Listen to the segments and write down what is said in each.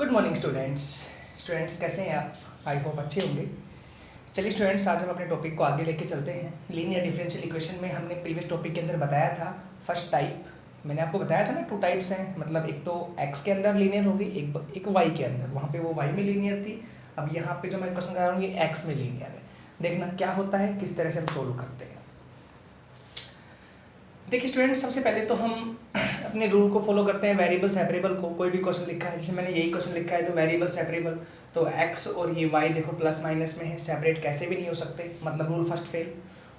Good morning students कैसे हैं आप? आई होप अच्छे होंगे। चलिए स्टूडेंट्स, आज हम अपने टॉपिक को आगे लेके चलते हैं। लीनियर डिफरेंशियल इक्वेशन में हमने प्रीवियस टॉपिक के अंदर बताया था फर्स्ट टाइप। मैंने आपको बताया था ना, 2 टाइप्स हैं, मतलब एक तो x के अंदर लीनियर होगी, एक y के अंदर। वहाँ पे वो y में लीनियर थी, अब यहाँ पे जो मैं क्वेश्चन कर रहा हूँ ये x में लीनियर है। देखना क्या होता है, किस तरह से हम सोल्व करते हैं। देखिए स्टूडेंट्स, सबसे पहले तो हम अपने रूल को फॉलो करते हैं, वेरिएबल सेपरेबल को। कोई भी क्वेश्चन लिखा है, जैसे मैंने यही क्वेश्चन लिखा है तो वेरिएबल सेपरेबल, तो x और ये y देखो प्लस माइनस में है, सेपरेट कैसे भी नहीं हो सकते, मतलब रूल फर्स्ट फेल।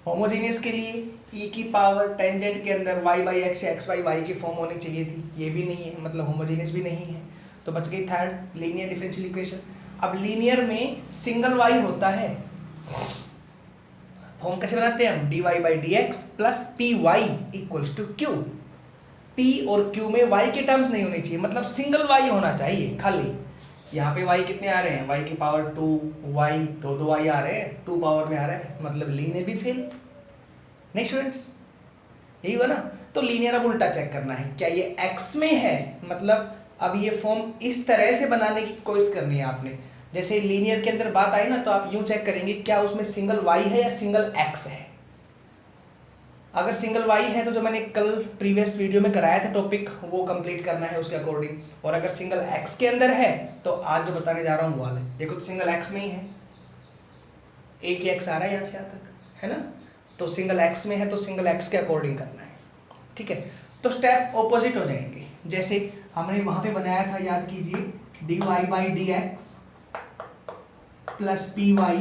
होमोजेनियस के लिए e की पावर टेंजेंट के अंदर y बाई एक्स या x बाई वाई की फॉर्म होनी चाहिए थी, ये भी नहीं है, मतलब होमोजेनियस भी नहीं है। तो बच गई थर्ड लीनियर डिफरेंशियल इक्वेशन। अब लीनियर में सिंगल y होता है, फॉर्म कैसे बनाते हैं हम, dy by d x plus p y equals to q. p और q में y के टर्म्स नहीं होने चाहिए, मतलब सिंगल y होना चाहिए खाली। यहाँ पे y कितने आ रहे हैं, y की पावर 2y, दो y आ रहे हैं, 2 पावर में आ रहे हैं, मतलब लीनियर भी फेल। नहीं स्टूडेंट्स, यही हुआ ना। तो लीनियर अब उल्टा चेक करना है, क्या ये x में है, मतलब अब ये फॉर्म इस तरह से बनाने की कोशिश करनी है आपने। जैसे लीनियर के अंदर बात आई ना, तो आप यूं चेक करेंगे क्या उसमें सिंगल y है या सिंगल x है। अगर सिंगल y है तो जो मैंने कल प्रीवियस वीडियो में कराया था टॉपिक, वो कंप्लीट करना है उसके अकॉर्डिंग। और अगर सिंगल x के अंदर है तो आज जो बताने जा रहा हूँ वो वाला है। देखो तो सिंगल x में ही है, एक ही x आ रहा है यहाँ से यहाँ तक, है ना। तो सिंगल x में है तो सिंगल x के अकॉर्डिंग करना है, ठीक है। तो स्टेप ऑपोजिट हो जाएंगे, जैसे हमने वहां पे बनाया था, याद कीजिए, dy by d x plus p y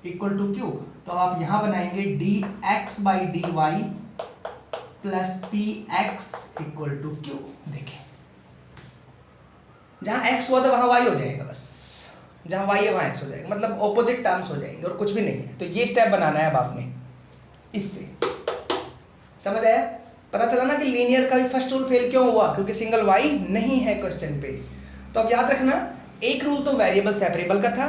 equal to q. तो आप यहां बनाएंगे dx by d y plus p x equal to q. देखिए जहां x हुआ था वहां y हो जाएगा, बस जहां y है वहां x हो जाएगा, मतलब ऑपोजिट टर्म्स हो जाएंगे और कुछ भी नहीं है। तो ये स्टेप बनाना है अब आपने, इससे समझ आया, पता चला ना कि लीनियर का भी फर्स्ट रूल फेल क्यों हुआ, क्योंकि सिंगल y नहीं है क्वेश्चन पे। तो अब याद रखना, एक रूल तो वेरिएबल सेपरेबल का था,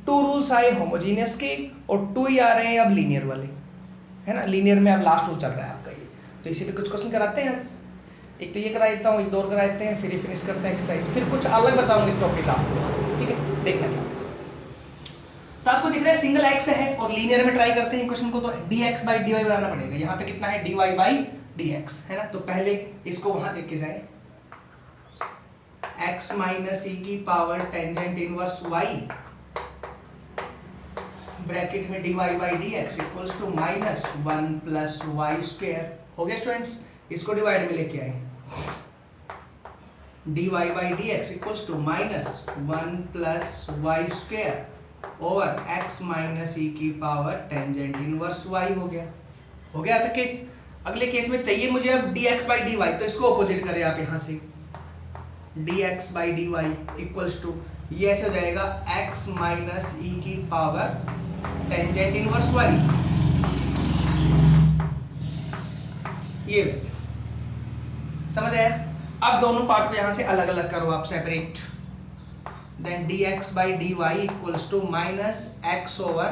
2 रूल्स आए होमोजेनियस के, और 2 ही आ रहे हैं अब लीनियर वाले, है ना। लीनियर में अब लास्ट रूल चल रहा है आपका ये। तो इसी पे कुछ क्वेश्चन कराते हैं, एक तो ये करा देता हूँ, एक दो और करा देते हैं, फिर ये फिनिश करते हैं एक्सरसाइज, फिर कुछ अलग बताऊंगे टॉपिक आपको, ठीक है। देखना क्या, तो आपको दिख रहा है सिंगल x है और लीनियर में ट्राई करते हैं क्वेश्चन को, तो dx बाई dy बनाना पड़ेगा। यहाँ पे कितना है, dy बाई dx, है ना। तो पहले इसको वहां लेके जाए, x माइनस e की power tangent inverse y bracket में dy by dx equals to minus 1 plus y square. हो गया स्टूडेंट्स, इसको डिवाइड में लेके आए, dy by dx equals to minus 1 plus y square over x minus e की power tangent inverse y। हो गया था केस। अगले केस में चाहिए मुझे अब dx बाई dy, तो इसको ऑपोजिट करें आप यहां से, dx by dy equals to, ये ऐसे हो जाएगा x माइनस e की पावर टेंजेंट इनवर्स y, ये समझ आया। अब दोनों पार्ट को यहां से अलग अलग करो आप, separate. then dx by dy equals to minus x over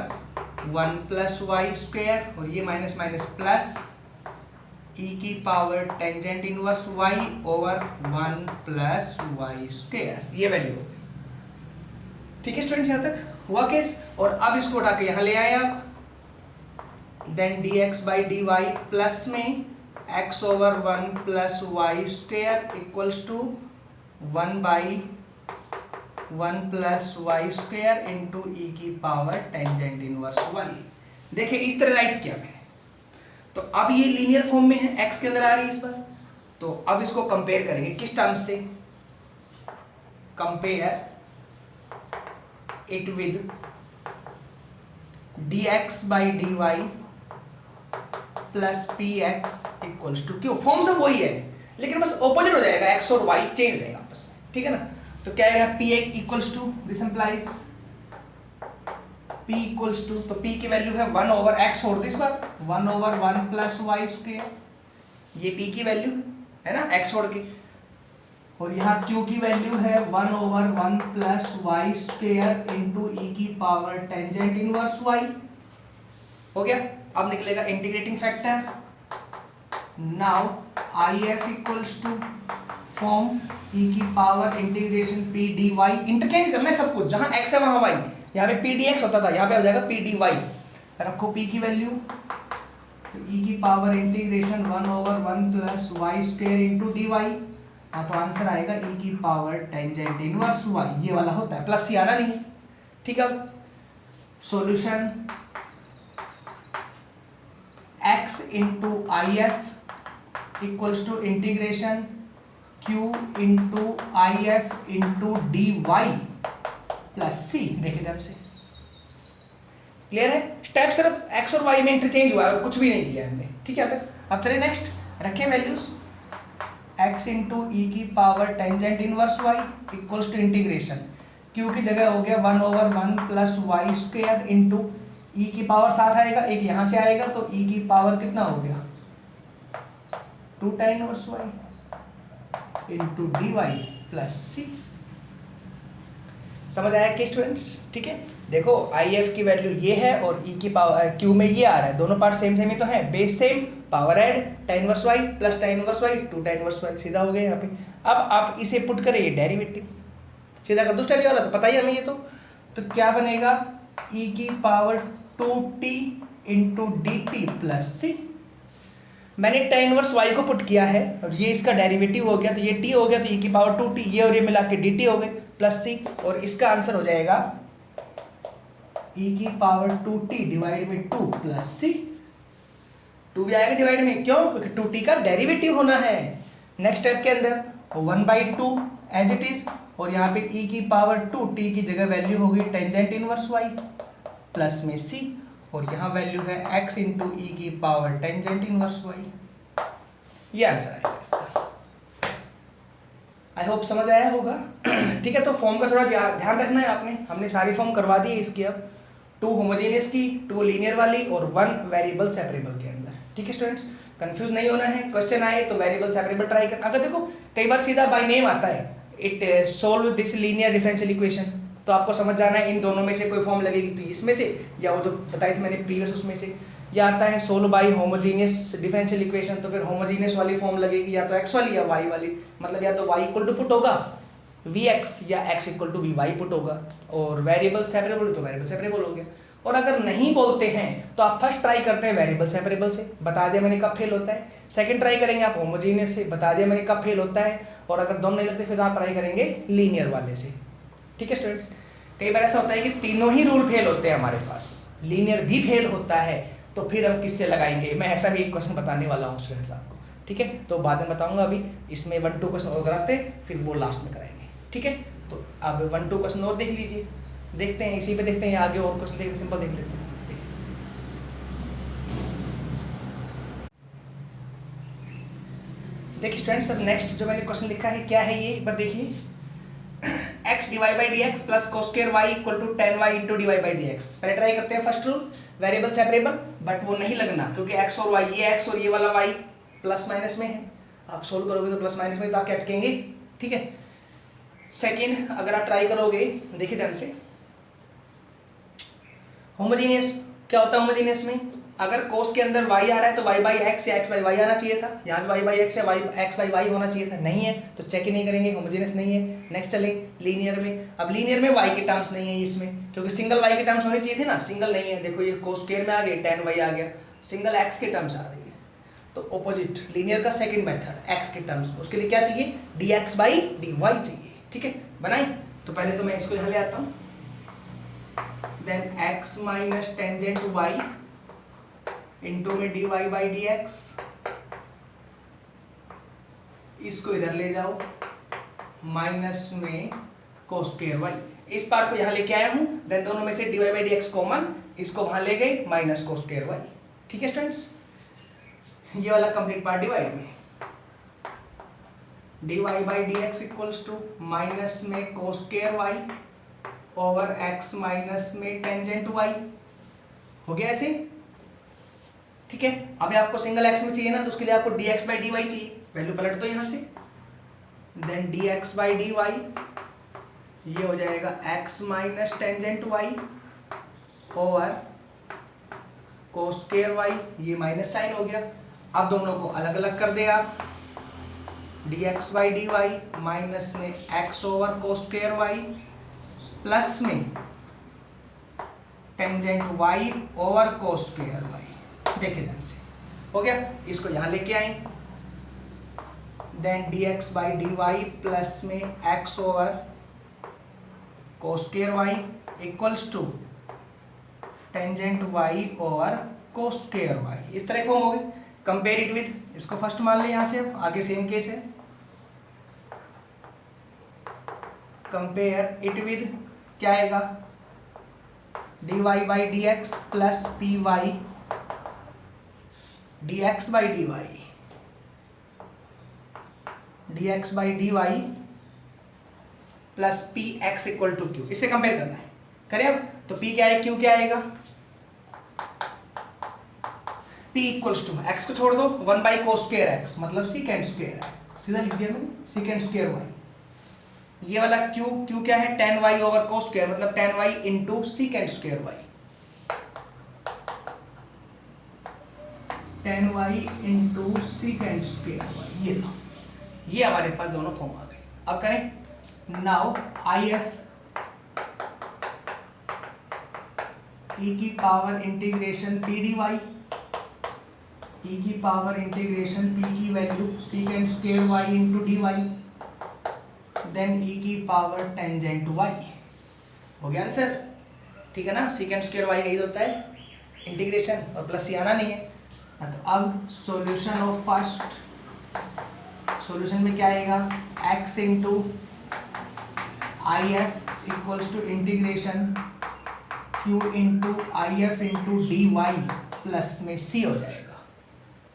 1 plus y square, और ये माइनस माइनस प्लस e की power tangent inverse y over 1 plus y square, ये वैल्यू हो गई। ठीक है स्टूडेंट्स, यहां तक हुआ केस। और अब इसको उठा के यहां ले आए आप, then dx by dy plus में x over 1 plus y square equals to 1 by 1 plus y square into e की पावर टेंजेंट इनवर्स वाई। देखिए इस तरह राइट किया मैंने, तो अब ये लीनियर फॉर्म में है, x के अंदर आ रही है इस बार। तो अब इसको कंपेयर करेंगे किस टर्म से, compare it with dx by dy plus p x equals to q. Form सब वही है, लेकिन बस ऑपोजिट हो जाएगा, x और y चेंज हो जाएगा आपस में, ठीक है ना। तो क्या है, p equals to, this implies p equals to, तो p की वैल्यू है 1 ओवर x, और this bar 1 over 1 plus y square, ये p की वैल्यू है ना, x छोड़ के। और यहाँ q की वैल्यू है 1 over 1 plus y square into e की पावर टेंजेंट इनवर्स y। हो गया, अब निकलेगा integrating factor. Now IF equals to form e की power integration p d y, interchange करना है सब कुछ, जहां एक्स है वहां वाई, यहाँ पे पी डी एक्स होता था, यहाँ पे हो जाएगा पी डी वाई, रखो पी की वैल्यू, तो ई की power integration 1/1 plus y square into d y, हाँ तो आंसर आएगा ई की पावर टेंजेंट इनवर्स वाई, ये वाला होता है, प्लस सी आना नहीं है। ठीक है, solution x into I F equals to integration q into I F into d y plus c. देखिए ध्यान से, क्लियर है? स्टेप सिर्फ x और y में इंटरचेंज हुआ है और कुछ भी नहीं किया हमने। ठीक है, अब चलिए नेक्स्ट रखें वैल्यूज, x इंटू ई की power tangent inverse y equals to integration q की जगह हो गया 1/1 plus y square into e की पावर साथ आएगा, एक यहाँ से आएगा, तो ई की पावर कितना हो गया 2 tan inverse y into d y plus c. समझ आया कि स्टूडेंट्स? ठीक है, देखो आई एफ की वैल्यू ये है और ई की पावर क्यू में ये आ रहा है, दोनों पार्ट सेम सेम ही तो है, base same, power add tan inverse y plus tan inverse y 2 tan inverse y, सीधा हो गया यहाँ पे। अब आप इसे पुट करें, ये डेरिवेटिव सीधा कर दो, स्टेप वाला तो पता ही हमें ये तो क्या बनेगा e की power 2t into d t plus c. मैंने tan इनवर्स y को पुट किया है और ये इसका डेरिवेटिव हो गया, तो ये t हो गया, तो e की पावर 2t, ये और ये मिला के dt हो गए प्लस सी, और इसका आंसर हो जाएगा e की पावर 2t डिवाइड में 2 प्लस सी। 2 भी आएगा डिवाइड में, क्यों? क्योंकि 2t का डेरिवेटिव होना है। नेक्स्ट स्टेप के अंदर 1/2 एज इट इज, और यहाँ पे e की पावर 2t की जगह वैल्यू होगी टेंजेंट इनवर्स y प्लस में c, और यहाँ वैल्यू है x इंटू ई की पावर टेंजेंट इनवर्स y। ये आंसर आएगा इसका। आई होप समझ आया होगा। ठीक है, तो फॉर्म का थोड़ा ध्यान रखना है आपने, हमने सारी फॉर्म करवा दी है इसकी, अब 2 होमोजेनियस की, 2 लीनियर वाली और 1 वेरिएबल सेपरेबल के अंदर। ठीक है स्टूडेंट्स, कंफ्यूज नहीं होना है, क्वेश्चन आए तो वेरिएबल सेपरेबल ट्राई कर। अगर देखो कई बार सीधा बाय नेम आता है, it solve this linear differential equation, तो आपको समझ जाना है इन दोनों में से कोई फॉर्म लगेगी, तो इसमें से या वो जो बताई थी मैंने प्रीवियस उसमें से, या आता है solve by homogeneous differential equation, तो फिर होमोजेनियस वाली फॉर्म लगेगी, या तो एक्स वाली या वाई वाली, मतलब या तो वाई इक्वल टू पुट होगा vx या x equal to vy put होगा, और वेरिएबल सेपरेबल तो वेरिएबल सेपरेबल हो गया। और अगर नहीं बोलते हैं तो आप फर्स्ट ट्राई करते हैं वेरिएबल सेपरेबल से, बता दिया मैंने कब फेल होता है। सेकंड ट्राई करेंगे आप होमोजेनियस से, बता दिया मैंने कब फेल होता है। और अगर दोनों नहीं लगते फिर आप ट्राई करेंगे लीनियर वाले से। ठीक है स्टूडेंट्स, कई बार ऐसा होता है कि तीनों ही रूल फेल होते हैं हमारे पास, लीनियर भी फेल होता है, तो फिर हम किससे लगाएंगे? मैं ऐसा भी एक क्वेश्चन बताने वाला हूँ स्टूडेंट्स आपको। ठीक है, तो बाद में बताऊंगा, अभी इसमें 1-2 क्वेश्चन और कराते हैं, फिर वो लास्ट में कराएंगे। ठीक है, तो अब 1-2 क्वेश्चन और देख लीजिए, देखते हैं इसी पे, देखते हैं आगे और क्वेश्चन देखते, सिंपल देख लेते हैं। देखिए स्टूडेंट्स, अब नेक्स्ट जो मैंने क्वेश्चन लिखा है क्या है ये एक बार देखिए, x divide by d x plus cos square y equal to tan y into d y by d x. पहले ट्राई करते हैं first rule, variable separable, but वो नहीं लगना क्योंकि x और y, ये x और ये वाला y प्लस माइनस में है, आप सोल्व करोगे तो प्लस माइनस में तो आके अटकेंगे। ठीक है, सेकेंड अगर आप ट्राई करोगे, देखिए ध्यान से, होमोजेनियस क्या होता है होमोजेनियस में, अगर कोस के अंदर y आ रहा है तो y बाई एक्स या x बाई वाई आना चाहिए था, यहाँ भी y बाई एक्स या x बाई वाई होना चाहिए था, नहीं है तो चेक ही नहीं करेंगे, होमोजेनियस नहीं है। नेक्स्ट चले लीनियर में, अब लीनियर में y के टर्म्स नहीं है इसमें, क्योंकि सिंगल y के टर्म्स होने चाहिए थे ना, सिंगल नहीं है, देखो ये कोस स्क्वायर में आ गए, tan y आ गया, सिंगल x के टर्म्स आ रही है, तो ऑपोजिट लीनियर का सेकेंड मेथड x के टर्म्स, उसके लिए क्या चाहिए? dx बाई dy चाहिए। ठीक है, बनाए, तो पहले तो मैं इसको यहाँ ले आता हूँ, then x minus tangent y into में dy बाई डी एक्स, इसको इधर ले जाओ, माइनस में कोस स्क्वायर वाई, इस पार्ट को यहां लेके आया हूं, देन दोनों में से dy by d x common, इसको वहां ले गए, माइनस कोस स्क्वायर वाई। ठीक है स्टूडेंट्स, ये वाला कंप्लीट पार्ट डिवाइड में, dy by d x equals to minus में cos square y over x minus में टेंजेंट y, हो गया ऐसे। ठीक है, अभी आपको सिंगल x में चाहिए ना, तो उसके लिए आपको dx बाई dy चाहिए, वैल्यू पलट दो यहाँ से, देन dx बाई dy, ये हो जाएगा x minus tangent y over cos square y, ये माइनस साइन हो गया। अब दोनों को अलग अलग कर दे आप, dx by d y minus में x over cos square y plus में tangent y over cos square y. देखिए ध्यान से, हो गया। इसको यहां लेके आए, then dx by d y plus में x over cos square y equals to tangent y over cos square y. इस तरह फॉर्म हो गए। कंपेयर इट विद, इसको फर्स्ट मान ले, यहां से अब आगे सेम केस है। कंपेयर इट विद क्या आएगा, dy by d x plus p y d x by d y, d x by d y plus p x equal to q. इससे कंपेयर करना है, करें अब। तो p क्या है, q क्या आएगा, p इक्वल्स टू, x को छोड़ दो, 1 बाई कोस स्क्वायर एक्स मतलब सीकेंट स्क्वायर है, सीधा लिख दिया मैंने, सीकेंट स्क्वायर वाई। ये वाला q क्या है, tan y over cos square मतलब tan y into secant square y, tan y into secant square y. ये लो, ये हमारे पास दोनों फॉर्म आ गए। अब करें, नाउ आई एफ ई की power integration p d y, e की पावर इंटीग्रेशन पी की value secant square y into d y, then e की पावर टेंजेंट वाई। हो गया आंसर, ठीक है ना। सीकेंट स्क्वायर वाई नहीं होता है इंटीग्रेशन, और प्लस आना नहीं है। तो अब सॉल्यूशन ऑफ फर्स्ट, सॉल्यूशन में क्या आएगा, x into I F equals to integration q into I F into d y plus में c हो जाएगा,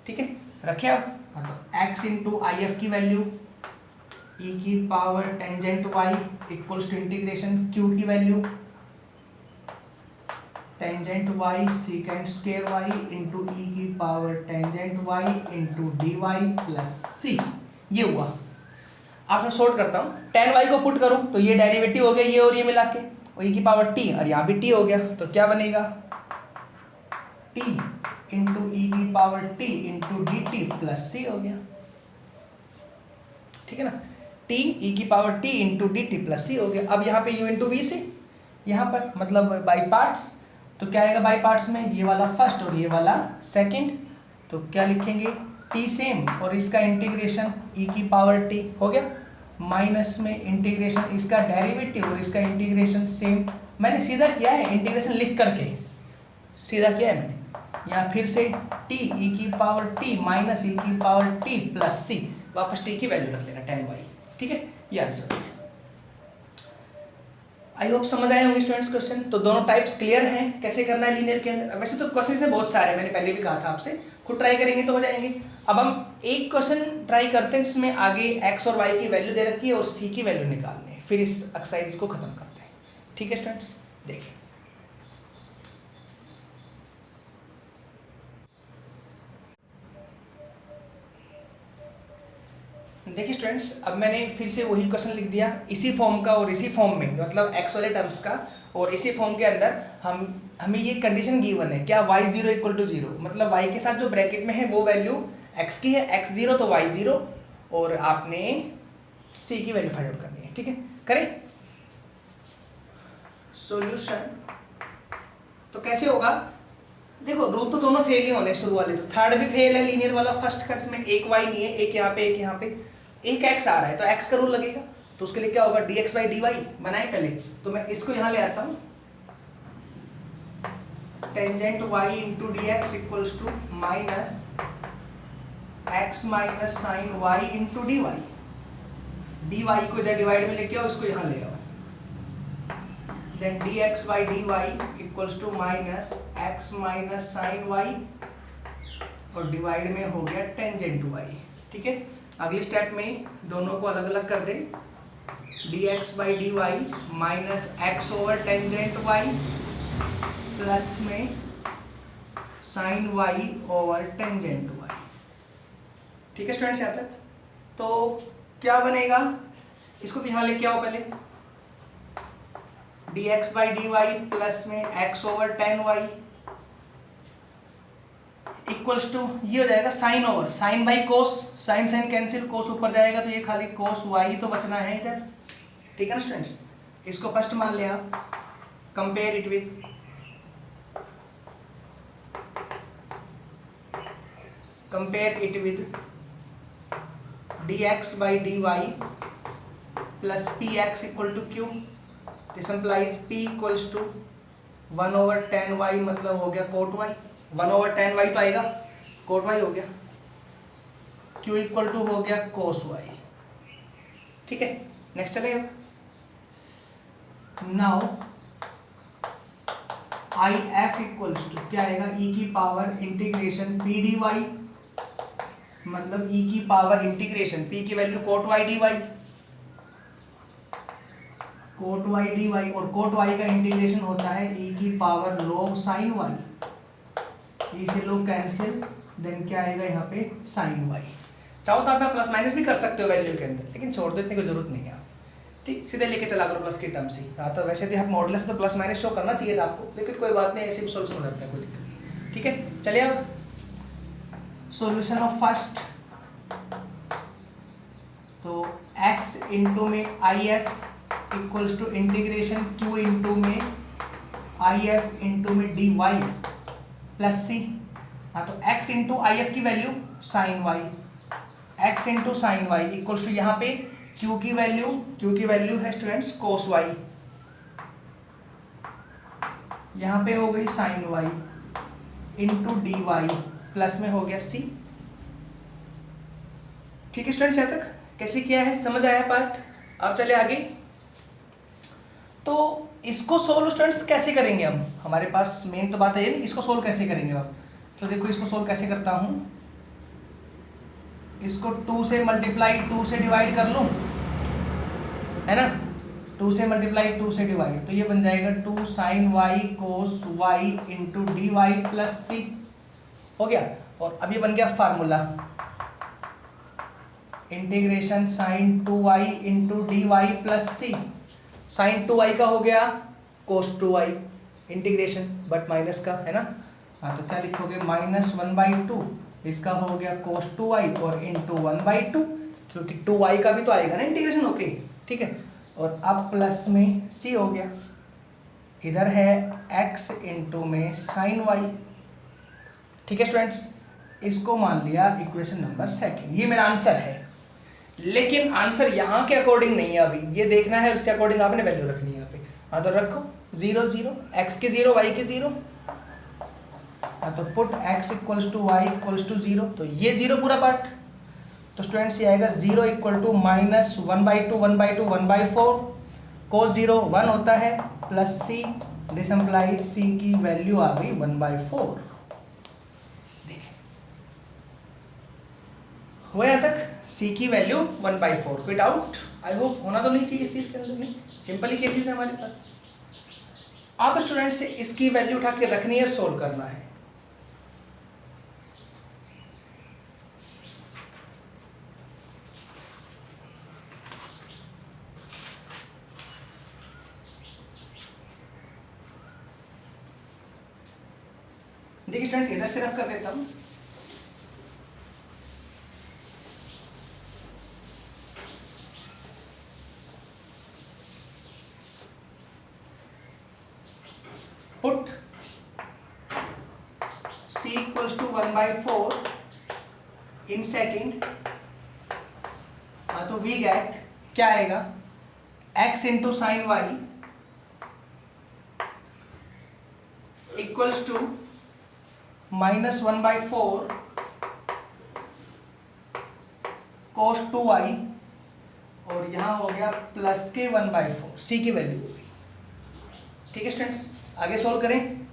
ठीक है। रखें अब, मतलब x इंटू आई एफ की वैल्यू e की power tangent y equals to integration q की value tangent y secant square y into e की power tangent y into d y plus c। ये हुआ। आप मैं शॉर्ट करता हूँ, tan y को पुट करूँ तो ये डेरिवेटिव हो गया ये और ये मिला के, और e की पावर t, और यहाँ भी t हो गया, तो क्या बनेगा, t इंटू ई की power t into d t plus c हो गया, ठीक है ना। t e की power t into d t plus c हो गया। अब यहाँ पे u इंटू वी से, यहाँ पर मतलब बाई पार्ट्स, तो क्या आएगा बाई पार्ट्स में, ये वाला फर्स्ट और ये वाला सेकंड, तो क्या लिखेंगे, t सेम और इसका इंटीग्रेशन e की पावर t हो गया, माइनस में इंटीग्रेशन इसका डेरिवेटिव और इसका इंटीग्रेशन सेम। मैंने सीधा किया है इंटीग्रेशन लिख करके, सीधा किया है मैंने। यहाँ फिर से t e की पावर t माइनस e की पावर t प्लस c, वापस t की वैल्यू रख लेना tan y, ठीक है। ये आंसर है। आई होप समझ आए होंगे स्टूडेंट्स क्वेश्चन। तो दोनों टाइप्स क्लियर हैं, कैसे करना है लीनियर के अंदर। वैसे तो क्वेश्चन में बहुत सारे, मैंने पहले भी कहा था आपसे, खुद ट्राई करेंगे तो हो जाएंगे। अब हम एक क्वेश्चन ट्राई करते हैं जिसमें आगे x और y की वैल्यू दे रखी है और c की वैल्यू निकालनी है, फिर इस एक्सरसाइज को खत्म करते हैं, ठीक है स्टूडेंट्स। देखिए देखिए स्टूडेंट्स, अब मैंने फिर से वही क्वेश्चन लिख दिया इसी फॉर्म का और इसी फॉर्म में, मतलब x वाले टर्म्स का, और इसी फॉर्म के अंदर हमें ये कंडीशन गिवन है, क्या y0 इक्वल टू 0, मतलब y के साथ जो ब्रैकेट में है वो वैल्यू x की है, x0 तो y0, और आपने c की वैल्यू फाइंड आउट करनी है, ठीक है। करें सॉल्यूशन, तो कैसे होगा, देखो रूल तो दोनों फेल ही होने शुरू वाले, तो थर्ड भी फेल है लीनियर वाला, फर्स्ट का इसमें एक y नहीं है, एक यहाँ पे एक यहाँ पे, एक x आ रहा है, तो x का रूल लगेगा, तो उसके लिए क्या होगा, dx बाई डी वाई बनाए पहले, तो मैं इसको यहाँ ले आता हूँ, tangent y into d x equals to minus x minus sine y into d y, d y को इधर डिवाइड में लेके आओ, इसको यहाँ ले आओ, then dx by d y equals to minus x minus sine y, और डिवाइड में हो गया टेंजेंट y, ठीक है। अगले स्टेप में दोनों को अलग अलग कर दें, dx by d y minus x over tangent y plus में sine y over tangent y, ठीक है स्टूडेंट्स यहाँ तक। तो क्या बनेगा, इसको भी यहाँ लेके आओ पहले, dx by d y plus में x over tan y equals to ये हो जाएगा sine over sine by cos, sine sine cancel, cos ऊपर जाएगा तो ये खाली कोस वाई तो बचना है इधर, ठीक है ना स्टूडेंट्स। इसको फर्स्ट मान लिया, compare it with dx by dy plus px equal to q, this implies p equals to 1/10y, मतलब हो गया cot y, 1/10y तो आएगा, cot y हो गया, q इक्वल टू हो गया cos y, ठीक है। नेक्स्ट चले अब, now I F equals to क्या आएगा, ई की power integration p d y, मतलब ई की पावर इंटीग्रेशन पी की value cot y d y, cot y d y, और कोट वाई का इंटीग्रेशन होता है ई की power log sine y, e से लोग कैंसिल, देन क्या आएगा यहाँ पे साइन वाई। चाहो तो आप प्लस माइनस भी कर सकते हो वैल्यू के अंदर, लेकिन छोड़ दो, इतनी कोई जरूरत नहीं है, ठीक, सीधे लेके चला करो प्लस की टर्म्स ही। हाँ तो वैसे भी आप मॉडुलस तो प्लस माइनस शो करना चाहिए था आपको, लेकिन कोई बात नहीं, ऐसे भी सोल्यूशन हो जाता है, कोई दिक्कत, ठीक है। चलिए अब सॉल्यूशन ऑफ फर्स्ट, तो x इंटू में I F equals to integration q into में आई एफ इंटू में डी वाई प्लस सी। हाँ तो x इंटू आई एफ की value sine y, x into sine y equals to यहाँ पे q की वैल्यू है स्टूडेंट्स कोस वाई, यहाँ पे हो गई sine y into d y plus में हो गया c, ठीक है स्टूडेंट्स। यहाँ तक कैसे किया है समझ आया पार्ट। अब चले आगे, तो इसको सोल्व स्टूडेंट्स कैसे करेंगे हम, हमारे पास मेन तो बात है ये, इसको सोल्व कैसे करेंगे आप, तो देखो इसको सोल्व कैसे करता हूँ, इसको 2 से मल्टीप्लाई 2 से डिवाइड कर लूँ, है ना, 2 से मल्टीप्लाई 2 से डिवाइड, तो ये बन जाएगा 2 sine y cos y into d y plus c, हो गया। और अब ये बन गया formula, integration sine 2y into d y plus c, sine 2y का हो गया कोस 2y इंटीग्रेशन, बट माइनस का है ना, हाँ तो क्या लिखोगे -1/2, इसका हो गया कोस 2y और इंटू 1/2, क्योंकि 2y का भी तो आएगा ना इंटीग्रेशन होके, ठीक है। और अब प्लस में c हो गया, इधर है x इंटू में साइन y, ठीक है स्टूडेंट्स। इसको मान लिया इक्वेशन नंबर सेकंड, ये मेरा आंसर है, लेकिन आंसर यहाँ के अकॉर्डिंग नहीं है, अभी ये देखना है उसके अकॉर्डिंग आपने वैल्यू रखनी है यहाँ पे। हाँ तो रखो 0 0, x की 0 y की 0, हाँ तो put x equals to y equals to 0, तो ये 0 पूरा पार्ट, तो स्टूडेंट्स ये आएगा 0 इक्वल टू -1/2 1/2 1/4, कोस 0 1 होता है plus c, this implies c की वैल्यू आ गई 1/4। हो यहाँ तक c की वैल्यू 1/4, कोई डाउट आई होप होना तो नहीं चाहिए इस चीज़ के अंदर, नहीं सिंपल ही केसेस है हमारे पास। आप स्टूडेंट से इसकी वैल्यू उठा के रखनी है, सोल्व करना है। देखिए स्टूडेंट्स इधर से रख कर देता हूं, put c equals to 1/4 in second, हाँ तो वी गेट क्या आएगा x into sine y equals to -1/4 cos 2y, और यहाँ हो गया प्लस के 1/4, c की वैल्यू होगी, ठीक है स्टूडेंट्स। आगे सोल्व करें,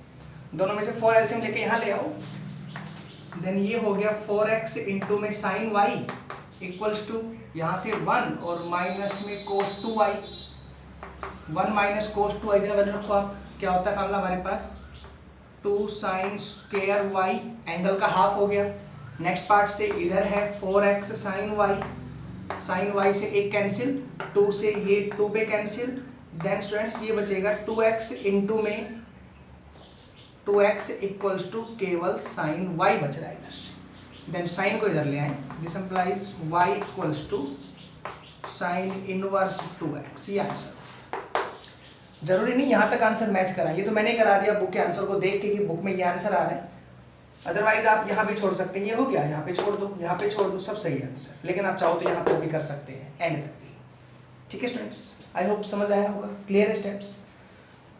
दोनों में से 4 एलसीएम लेके यहाँ ले आओ, देन ये हो गया 4x इंटू में साइन y इक्वल्स टू यहाँ से 1 और माइनस में कोस 2y, 1 माइनस कोस 2y जरा वैल्यू रखो आप, क्या होता है फार्मूला हमारे पास 2 साइन स्क्वायर y, एंगल का हाफ हो गया। नेक्स्ट पार्ट से इधर है 4x साइन y से एक कैंसिल, 2 से ये 2 पे कैंसिल, देन स्टूडेंट्स ये बचेगा 2x इंटू में 2x इक्वल्स टू केवल साइन y बच रहा है इधर से, देन साइन को इधर ले आए, this implies y equals to sine inverse 2x। ये आंसर, जरूरी नहीं यहाँ तक आंसर मैच करा, ये तो मैंने करा दिया बुक के आंसर को देख के कि बुक में ये आंसर आ रहा है, अदरवाइज आप यहाँ भी छोड़ सकते हैं, ये हो गया, यहाँ पे छोड़ दो, यहाँ पे छोड़ दो, सब सही आंसर, लेकिन आप चाहो तो यहाँ पे भी कर सकते हैं एंड तक भी। ठीक है स्टूडेंट्स, आई होप समझ आया होगा, क्लियर है स्टेप्स।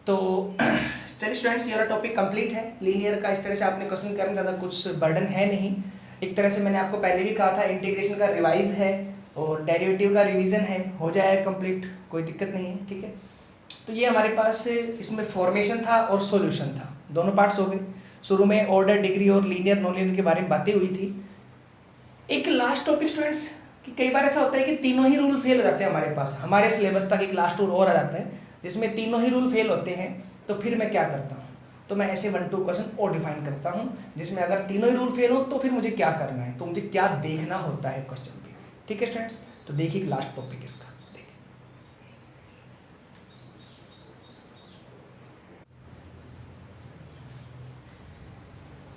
तो चलिए स्टूडेंट्स, ये वाला टॉपिक कंप्लीट है लीनियर का। इस तरह से आपने क्वेश्चन करने ज़्यादा कुछ बर्डन है नहीं, एक तरह से मैंने आपको पहले भी कहा था इंटीग्रेशन का रिवाइज है और डेरिवेटिव का रिवीजन है, हो जाएगा कंप्लीट, कोई दिक्कत नहीं है। ठीक है, तो ये हमारे पास इसमें फॉर्मेशन था और सॉल्यूशन था, दोनों पार्ट्स हो गए। शुरू में ऑर्डर, डिग्री और लीनियर नॉन लीनियर के बारे में बातें हुई थी। एक लास्ट टॉपिक स्टूडेंट्स कि कई बार ऐसा होता है कि तीनों ही रूल फेल हो जाते हैं हमारे पास, हमारे सिलेबस तक एक लास्ट रूल और आ जाता है जिसमें तीनों ही रूल फेल होते हैं, तो फिर मैं क्या करता हूँ, तो मैं ऐसे 1-2 क्वेश्चन और डिफाइन करता हूँ जिसमें अगर तीनों ही रूल फेल हो तो फिर मुझे क्या करना है, तो मुझे क्या देखना होता है क्वेश्चन पे। ठीक है स्टूडेंट्स, तो देखिए लास्ट टॉपिक इसका,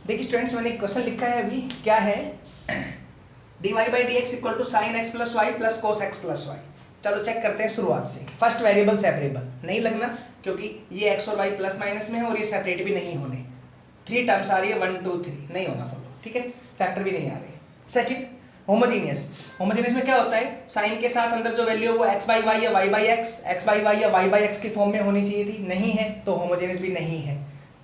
देखिए स्टूडेंट्स मैंने एक क्वेश्चन लिखा है अभी, क्या है, dy by d x equal to sine x plus y plus cos x plus y. चलो चेक करते हैं शुरुआत से। फर्स्ट वेरिएबल सेपरेबल नहीं लगना, क्योंकि ये x और y प्लस माइनस में है और ये सेपरेट भी नहीं होने, 3 टर्म्स आ रही है, 1 2 3 नहीं होगा फॉलो। ठीक है, फैक्टर भी नहीं आ रहे। सेकंड होमोजीनियस, होमोजीनियस में क्या होता है, साइन के साथ अंदर जो वैल्यू है वो x बाई वाई या y बाई एक्स या y बाई एक्स की फॉर्म में होनी चाहिए थी, नहीं है तो होमोजीनियस भी नहीं है।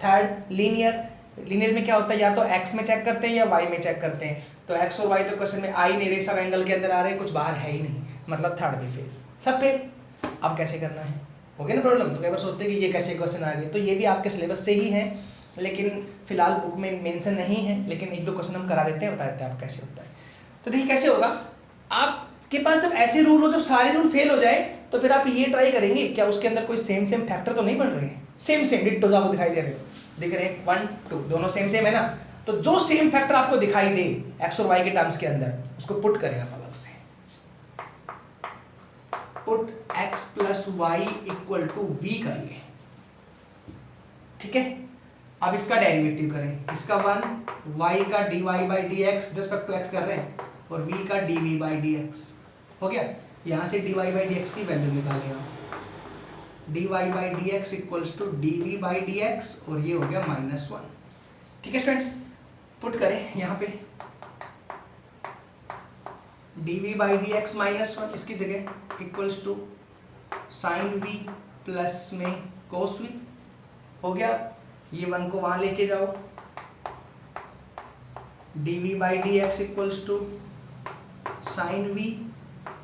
थर्ड लीनियर, लीनियर में क्या होता है, या तो x में चेक करते हैं या y में चेक करते हैं, तो x और y तो क्वेश्चन में आ ही नहीं रहे, सब एंगल के अंदर आ रहे हैं, कुछ बाहर है ही नहीं, मतलब थर्ड भी फेल, सब फेल। अब कैसे करना है, हो गया ना प्रॉब्लम। तो कई बार सोचते हैं कि ये कैसे क्वेश्चन आ गए, तो ये भी आपके सिलेबस से ही हैं, लेकिन फिलहाल बुक में मेंशन नहीं है, लेकिन 1-2 क्वेश्चन हम करा देते हैं, बता देते हैं आप कैसे होता है। तो देखिए कैसे होगा, आपके पास जब ऐसे रूल हो, जब सारे रूल फेल हो जाए, तो फिर आप ये ट्राई करेंगे क्या उसके अंदर कोई सेम फैक्टर तो नहीं बन रहे हैं, सेम डिट्टो आपको दिखाई दे रहे हो, दिख रहे हैं 1 2 दोनों सेम है ना, तो जो सेम फैक्टर आपको दिखाई दे x और y के टर्म्स के अंदर, उसको पुट करें आप अलग से, put x plus y equal to v कर ले। ठीक है, अब इसका डेरिवेटिव करें, इसका 1 y का dy by d x respect to x कर रहे हैं, और v का dv बाई डी एक्स हो गया। यहां से dy बाई डी एक्स की वैल्यू निकालें आप, dy by d x equals to dv by d x, और ये हो गया -1। ठीक है स्टूडेंट्स, पुट करें यहाँ पे dv बाई डी एक्स -1 इसकी जगह equals to sine v plus में कोस v हो गया। ये 1 को वहां लेके जाओ, dv by d x equals to sine v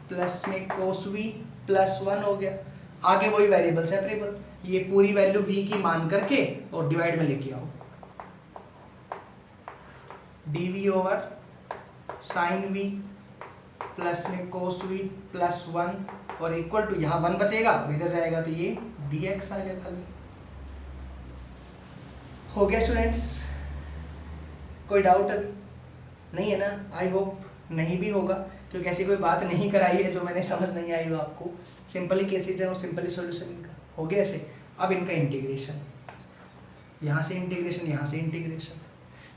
plus में कोस v प्लस 1 हो गया। आगे वही वेरिएबल सेपरेबल, ये पूरी वैल्यू v की मान करके और डिवाइड में लेके आओ, dv over sine v plus में कोस v प्लस 1 और इक्वल टू, यहाँ 1 बचेगा और इधर जाएगा तो ये dx आ गया खाली। हो गया स्टूडेंट्स, कोई डाउट नहीं है ना, आई होप नहीं भी होगा, क्योंकि ऐसी कोई बात नहीं कराई है जो मैंने समझ नहीं आई हो आपको। सिंपली केसेज है और सिंपली सॉल्यूशन इनका हो गया ऐसे। अब इनका इंटीग्रेशन, यहाँ से इंटीग्रेशन, यहाँ से इंटीग्रेशन,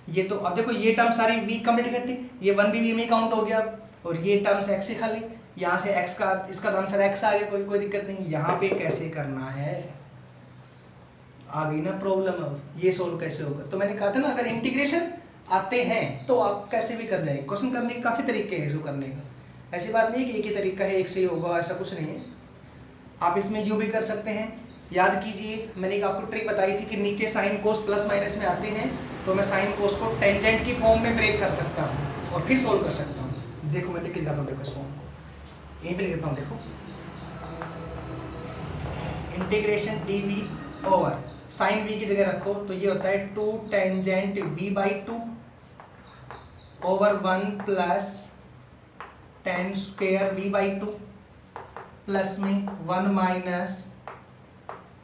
ये तो अब देखो ये टर्म सारी v कंप्लीट करती, ये 1 भी v में काउंट हो गया, और ये टर्म्स x से खाली, यहाँ से x का, इसका आंसर x आ गया, कोई दिक्कत नहीं। यहाँ पे कैसे करना है, आ गई ना प्रॉब्लम। अब ये सोल्व कैसे होगा, तो मैंने कहा था ना अगर इंटीग्रेशन आते हैं तो आप कैसे भी कर जाएंगे। क्वेश्चन करने के काफ़ी तरीके हैं इसको करने का, ऐसी बात नहीं कि एक ही तरीका है, एक से ही होगा, ऐसा कुछ नहीं है। आप इसमें यू भी कर सकते हैं। याद कीजिए मैंने एक आपको ट्रिक बताई थी कि नीचे साइन कोस प्लस माइनस में आते हैं, तो मैं साइन कोस को टेंजेंट की फॉर्म में ब्रेक कर सकता हूँ और फिर सोल्व कर सकता हूँ। देखो मैं लिख के देता हूँ, देखो इस फॉर्म को यहीं पे लिख देता हूँ, देखो integration dv over sine v की जगह रखो, तो ये होता है 2 tangent v by 2 over 1 plus tan square v by 2 plus में 1 minus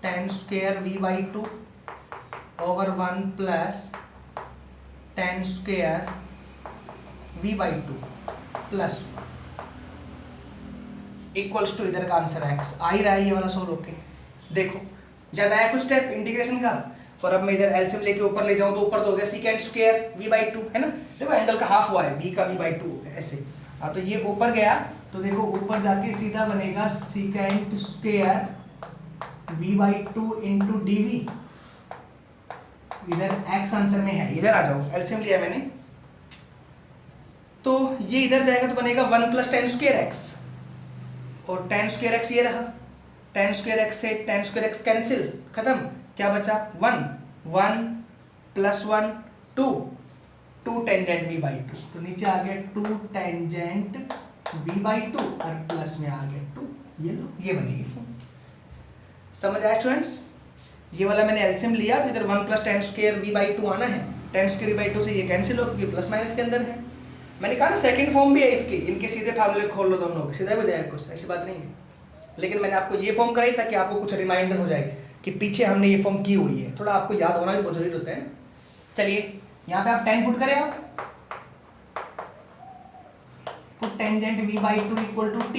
tan square v by 2 over 1 plus tan square v by 2 plus equals to, इधर का आंसर x आ ही रहा है, ये वाला सोल्व होके देखो। ज्यादा है कुछ स्टेप इंटीग्रेशन का, और अब मैं इधर एलसीएम लेके ऊपर ले जाऊं तो ऊपर तो हो गया सीकेंट स्क्वायर v/2 है ना। देखो एंगल का हाफ हुआ है, v का v/2 हो गया ऐसे। हाँ तो ये ऊपर गया तो देखो ऊपर जाके सीधा बनेगा secant square v/2 into dv। इधर x आंसर में है, इधर आ जाओ, एलसीएम लिया मैंने तो ये इधर जाएगा तो बनेगा 1 + tan²x और tan²x ये रहा, tan²x से tan²x कैंसिल, खत्म, क्या बचा 1 1 + 1 2 2 टेंजेंट v/2 तो नीचे आ गया 2 टेंजेंट v/2 और प्लस में आ गया 2, ये लो ये बनेगी फॉर्म। समझ आया स्टूडेंट्स? ये वाला मैंने एलसीएम लिया तो इधर 1 + tan² v/2 आना है, tan² v/2 से ये कैंसिल हो क्योंकि प्लस माइनस के अंदर है। मैंने कहा ना सेकंड फॉर्म भी है इसकी, इनके सीधे फार्मूले खोल लो दोनों के, सीधा हो जाएगा, कुछ ऐसी बात नहीं है। लेकिन मैंने आपको ये फॉर्म कराई ताकि आपको कुछ रिमाइंडर हो जाए कि पीछे हमने ये फॉर्म की हुई है, थोड़ा आपको याद होना भी बहुत जरूरी होता है। चलिए यहाँ पे आप tan पुट करें, आप put tangent v/2 = t,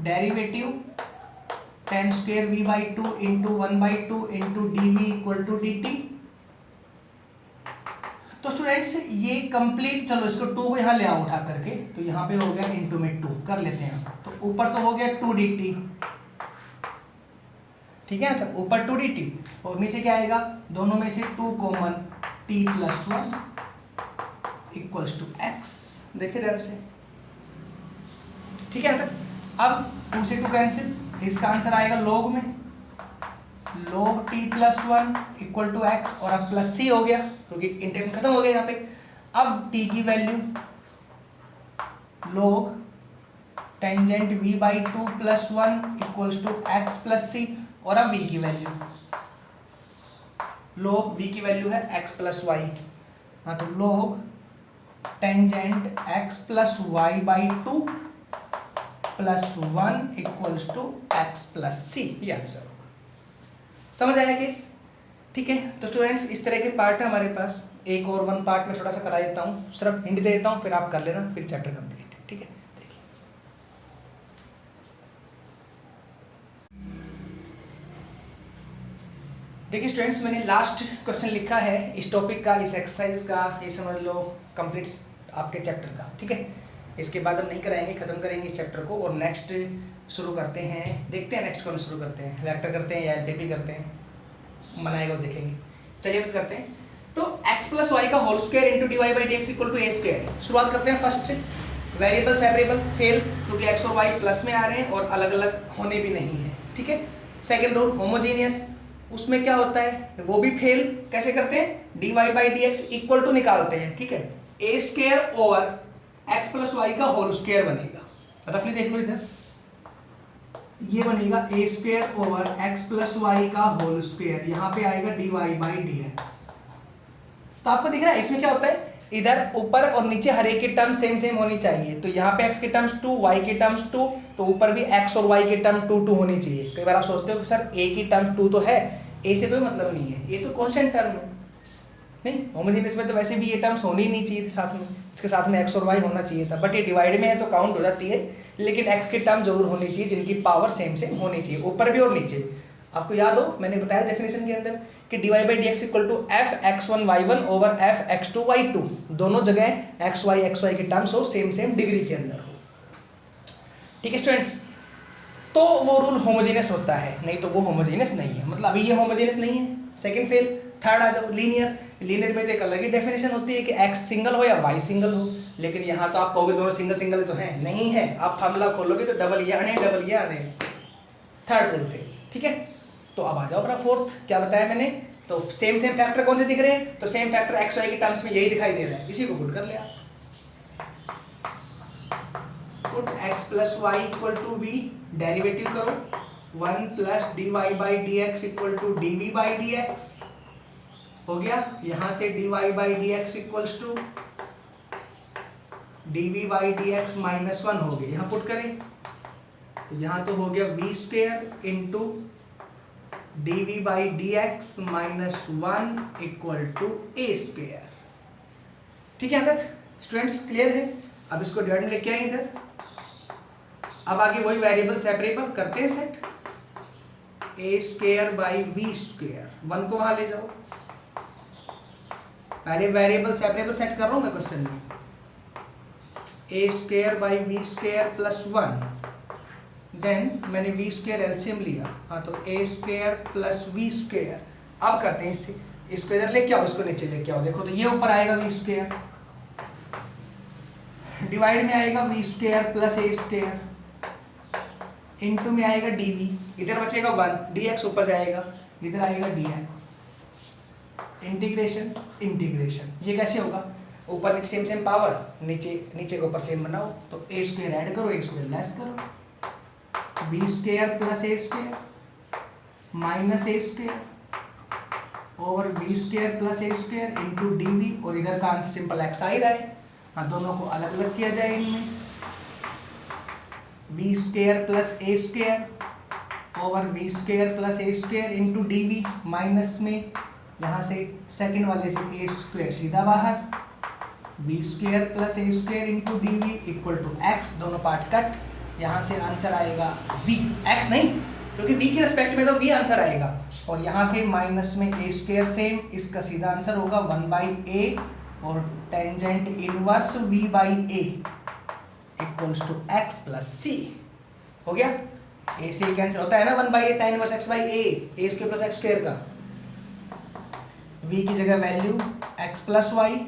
derivative tan² v/2 into 1/2 into dv = dt। तो स्टूडेंट्स ये कंप्लीट, चलो इसको 2 को यहाँ ले आओ उठा करके, तो यहाँ पे हो गया इंटू में 2 कर लेते हैं। तो ऊपर तो हो गया 2 dt, ठीक है, तो ऊपर 2 dt और नीचे क्या आएगा, दोनों में से 2 कॉमन, t + 1 = x। देखिए ध्यान से, ठीक है। तक अब 2 से 2 कैंसिल, इसका आंसर आएगा log में log t + 1 = x और अब प्लस c हो गया क्योंकि इंटीग्रेशन खत्म हो गया यहाँ पे। अब t की value log tangent v/2 + 1 = x + c और अब v की वैल्यू log v की वैल्यू है x + y। हाँ तो log tangent x + y/2 + 1 = x + c, ये आंसर होगा। समझ आया केस? ठीक है। तो स्टूडेंट्स इस तरह के पार्ट है हमारे पास, एक और 1 पार्ट में थोड़ा सा करा देता हूँ, सिर्फ हिंट दे देता हूँ, फिर आप कर लेना, फिर चैप्टर कंप्लीट। ठीक है, देखिए स्टूडेंट्स मैंने लास्ट क्वेश्चन लिखा है इस टॉपिक का, इस एक्सरसाइज का, ये समझ लो कंप्लीट आपके चैप्टर का। ठीक है, इसके बाद हम नहीं कराएंगे, खत्म करेंगे इस चैप्टर को और नेक्स्ट शुरू करते हैं। देखते हैं नेक्स्ट कौन शुरू करते हैं, वेक्टर करते हैं या एलपीपी करते हैं, बनाएगा देखेंगे। चलिए बात करते हैं। तो x + y का whole square into dy/dx = a²। शुरुआत करते हैं फर्स्ट, वेरिएबल सेपरेबल फेल क्योंकि x और y प्लस में आ रहे हैं और अलग अलग होने भी नहीं है। ठीक है। सेकंड रूल होमोजीनियस, उसमें क्या होता है वो भी फेल, कैसे करते हैं, dy/dx = निकालते हैं। ठीक है, a² ओवर x + y का होल स्क्वायर बनेगा, रफली देख लो इधर, ये बनेगा a² ओवर x + y का होल स्क्वायर, यहाँ पे आएगा dy/dx। तो आपको दिख रहा है इसमें क्या होता है, इधर ऊपर और नीचे हर एक की टर्म सेम सेम होनी चाहिए। तो यहाँ पे x की टर्म्स 2, y की टर्म्स 2, तो ऊपर भी x और y की टर्म 2 2 होनी चाहिए। कई बार आप सोचते हो कि सर a की टर्म 2 तो है, a से कोई मतलब नहीं है, ये तो कांस्टेंट टर्म है। नहीं, होमोजेनियस में तो वैसे भी ये टर्म्स होनी ही नहीं चाहिए थी साथ में, इसके साथ में x और y होना चाहिए था, बट ये डिवाइड में है तो काउंट हो जाती है। लेकिन x की टर्म जरूर होनी चाहिए जिनकी पावर सेम सेम होनी चाहिए, ऊपर भी और नीचे। आपको याद हो मैंने बताया डेफिनेशन के अंदर कि dy/dx = f(x1y1) ओवर f(x2y2), दोनों जगह xy की टर्म्स हो सेम सेम डिग्री के अंदर हो। ठीक है स्टूडेंट्स, तो वो रूल होमोजेनियस होता है, नहीं तो वो होमोजेनियस नहीं है। मतलब अभी ये होमोजेनियस नहीं है, सेकंड फेल। थर्ड आ जाओ लीनियर, लीनियर में तो एक अलग ही डेफिनेशन होती है कि x सिंगल हो या y सिंगल हो, लेकिन यहाँ तो आप कहोगे दोनों सिंगल सिंगल तो है नहीं है, आप फार्मूला खोलोगे तो डबल ये आने डबल ये आने, थर्ड रूल फेल। ठीक है, तो अब आ जाओ अपना फोर्थ, क्या बताया मैंने, तो सेम सेम फैक्टर कौन से दिख रहे हैं, तो सेम फैक्टर एक्स वाई के टर्म्स में यही दिखाई दे रहा है, इसी को पुट कर लिया, put x + y = v, derivative करो 1 + dy/dx = dv/dx हो गया। यहां से dy/dx = dv/dx -1 हो गया, यहां पुट करें तो यहां तो हो गया v² इंटू dv/dx -1 = a²। ठीक है, यहां तक स्टूडेंट्स क्लियर है। अब इसको डिवाइड में लेके आए इधर, अब आगे वही वेरिएबल सेपरेबल करते हैं सेट, a² / v², 1 को वहां ले जाओ पहले वेरिएबल सेपरेबल सेट कर रहा हूँ मैं क्वेश्चन में, a square by v square plus 1, then मैंने वी स्क्वायर एलसीएम लिया, हाँ तो a square plus v square. अब करते हैं इससे, इसको इधर लेके आओ, इसको नीचे लेके आओ, देखो तो ये ऊपर आएगा वी स्क्वायर, डिवाइड में आएगा v square plus a square, into में आएगा डीवी, इधर बचेगा 1, डीएक्स ऊपर जाएगा, इधर आएगा डीएक्स, इंटीग्रेशन इंटीग्रेशन। ये कैसे होगा, ऊपर सेम सेम पावर, नीचे नीचे के ऊपर सेम बनाओ, तो ए स्क्वायर ऐड करो, ए स्क्वायर लेस करो, b square plus a square minus a square over b square plus a square into d v, और इधर का आंसर सिंपल एक्स आ ही रहा है। हाँ, दोनों को अलग अलग किया जाए, इनमें b square plus a square over b square plus a square into d v, minus में यहाँ से सेकंड वाले से ए स्क्वायर सीधा बाहर, b square plus a square into d v equal to x, दोनों पार्ट कट, यहाँ से आंसर आएगा वी, एक्स नहीं क्योंकि वी के रिस्पेक्ट में तो वी आंसर आएगा, और यहाँ से माइनस में ए स्क्वायर सेम, इसका सीधा आंसर होगा 1/a और tangent inverse v by a equals to x plus c. हो गया, ए से कैंसिल होता है ना 1/a tan inverse x by a square plus x square का, v की जगह value x plus y,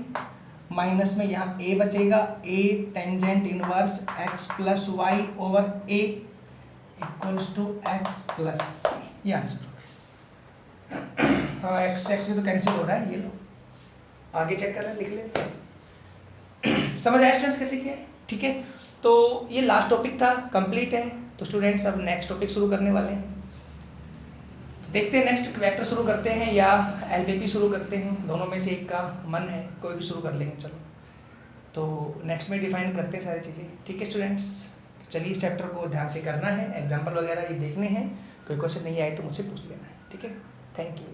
minus में यहाँ a बचेगा, a tangent inverse x plus y over a equals to x plus c, ये आंसर हो गया। हाँ, एक्स एक्स में तो कैंसिल हो रहा है, ये लो आगे चेक कर रहे हैं, लिख ले। समझ आया स्टूडेंट्स कैसे किया है? ठीक है, तो ये लास्ट टॉपिक था, कंप्लीट है। तो स्टूडेंट्स अब नेक्स्ट टॉपिक शुरू करने वाले हैं, तो देखते हैं नेक्स्ट वेक्टर शुरू करते हैं या एलपीपी शुरू करते हैं, दोनों में से एक का मन है, कोई भी शुरू कर लेंगे। चलो, तो नेक्स्ट में डिफाइन करते हैं सारी चीज़ें। ठीक है स्टूडेंट्स, चलिए इस चैप्टर को ध्यान से करना है, एग्जाम्पल वगैरह ये देखने हैं, कोई क्वेश्चन नहीं आए तो मुझसे पूछ लेना है। ठीक है, थैंक यू।